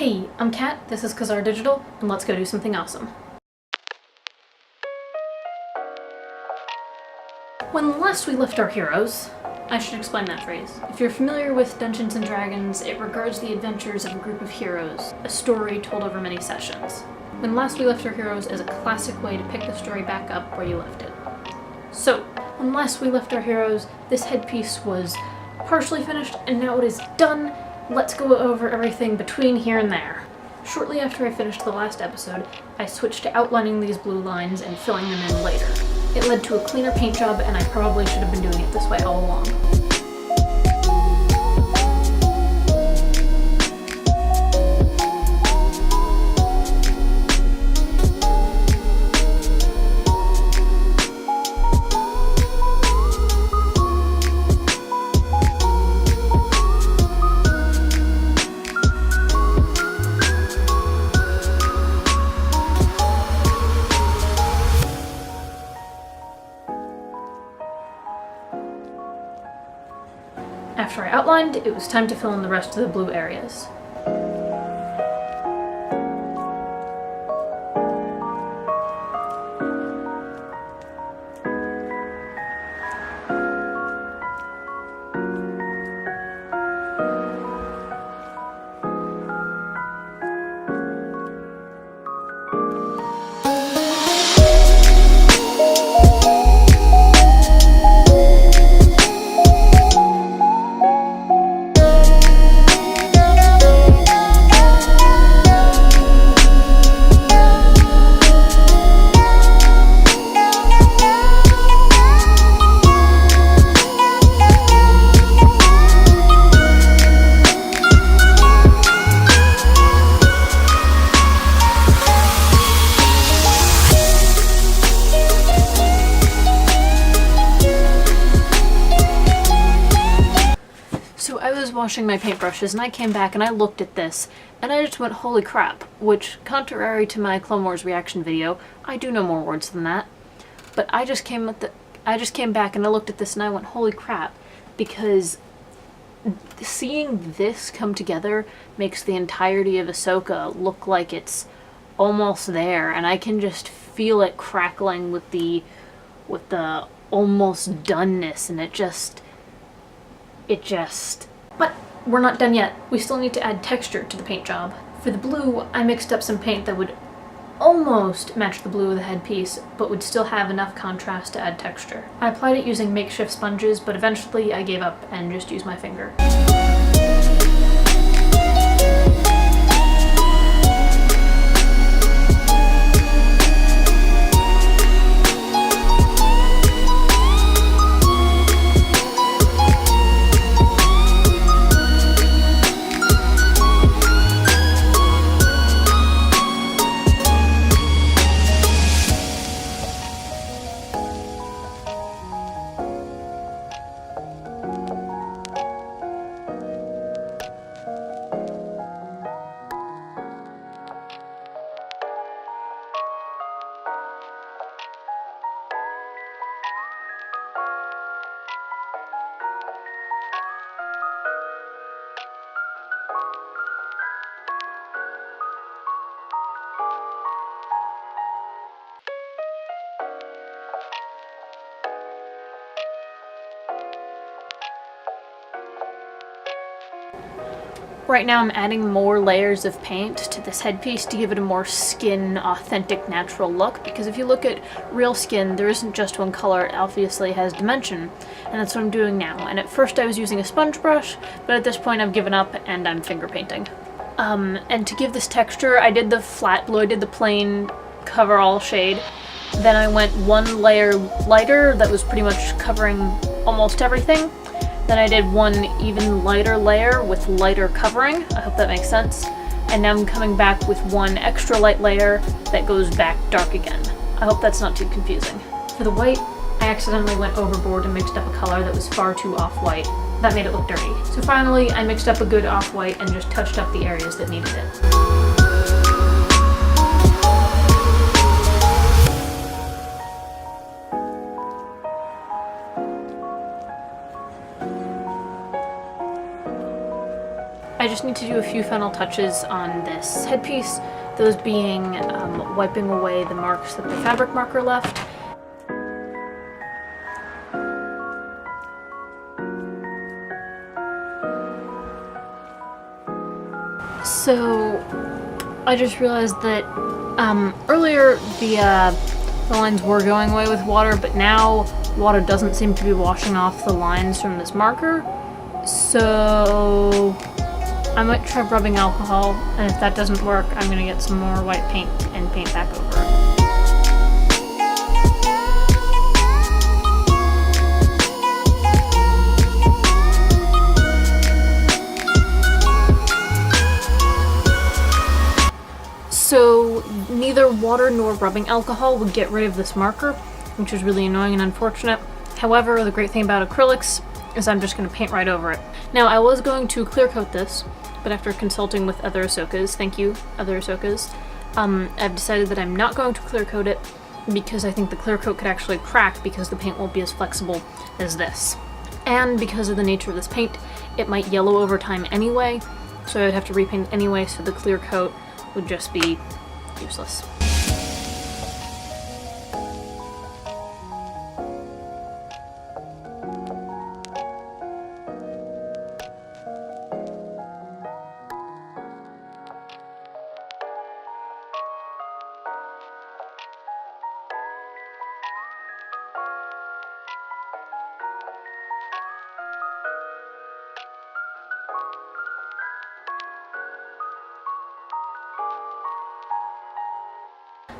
Hey, I'm Kat, this is Kazar Digital, and let's go do something awesome. When last we left our heroes, I should explain that phrase. If you're familiar with Dungeons & Dragons, it regards the adventures of a group of heroes, a story told over many sessions. When last we left our heroes is a classic way to pick the story back up where you left it. So, when last we left our heroes, this headpiece was partially finished, and now it is done. Let's go over everything between here and there. Shortly after I finished the last episode, I switched to outlining these blue lines and filling them in later. It led to a cleaner paint job, and I probably should have been doing it this way all along. After I outlined, it was time to fill in the rest of the blue areas. So I was washing my paintbrushes and I came back and I looked at this and I just went, holy crap, which, contrary to my Clone Wars reaction video, I do know more words than that. But I just came back and I looked at this and I went, holy crap, because seeing this come together makes the entirety of Ahsoka look like it's almost there, and I can just feel it crackling with the almost doneness, and it just... But we're not done yet. We still need to add texture to the paint job. For the blue, I mixed up some paint that would almost match the blue of the headpiece, but would still have enough contrast to add texture. I applied it using makeshift sponges, but eventually I gave up and just used my finger. Right now I'm adding more layers of paint to this headpiece to give it a more skin, authentic, natural look, because if you look at real skin, there isn't just one color, it obviously has dimension, and that's what I'm doing now. And at first I was using a sponge brush, but at this point I've given up and I'm finger painting. And to give this texture, I did the flat blue, I did the plain coverall shade, then I went one layer lighter that was pretty much covering almost everything. Then I did one even lighter layer with lighter covering. I hope that makes sense. And now I'm coming back with one extra light layer that goes back dark again. I hope that's not too confusing. For the white, I accidentally went overboard and mixed up a color that was far too off-white. That made it look dirty. So finally, I mixed up a good off-white and just touched up the areas that needed it. just need to do a few final touches on this headpiece, those being wiping away the marks that the fabric marker left. So I just realized that earlier the lines were going away with water, but now water doesn't seem to be washing off the lines from this marker. So I might try rubbing alcohol, and if that doesn't work, I'm gonna get some more white paint and paint back over it. So neither water nor rubbing alcohol would get rid of this marker, which is really annoying and unfortunate. However, the great thing about acrylics is I'm just going to paint right over it. Now, I was going to clear coat this, but after consulting with other Ahsokas, thank you, other Ahsokas, I've decided that I'm not going to clear coat it because I think the clear coat could actually crack because the paint won't be as flexible as this. And because of the nature of this paint, it might yellow over time anyway, so I would have to repaint anyway, so the clear coat would just be useless.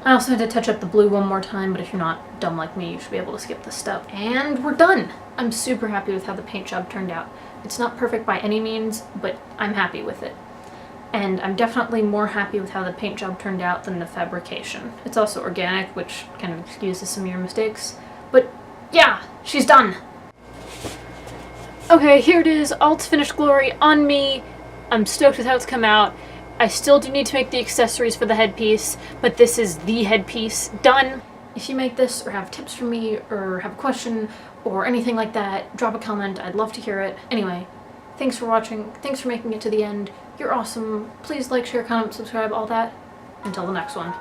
I also had to touch up the blue one more time, but if you're not dumb like me, you should be able to skip this step. And we're done! I'm super happy with how the paint job turned out. It's not perfect by any means, but I'm happy with it. And I'm definitely more happy with how the paint job turned out than the fabrication. It's also organic, which kind of excuses some of your mistakes. But yeah, she's done! Okay, here it is, all to finished glory on me. I'm stoked with how it's come out. I still do need to make the accessories for the headpiece, but this is the headpiece done. If you make this or have tips for me or have a question or anything like that, drop a comment. I'd love to hear it. Anyway, thanks for watching. Thanks for making it to the end. You're awesome. Please like, share, comment, subscribe, all that. Until the next one.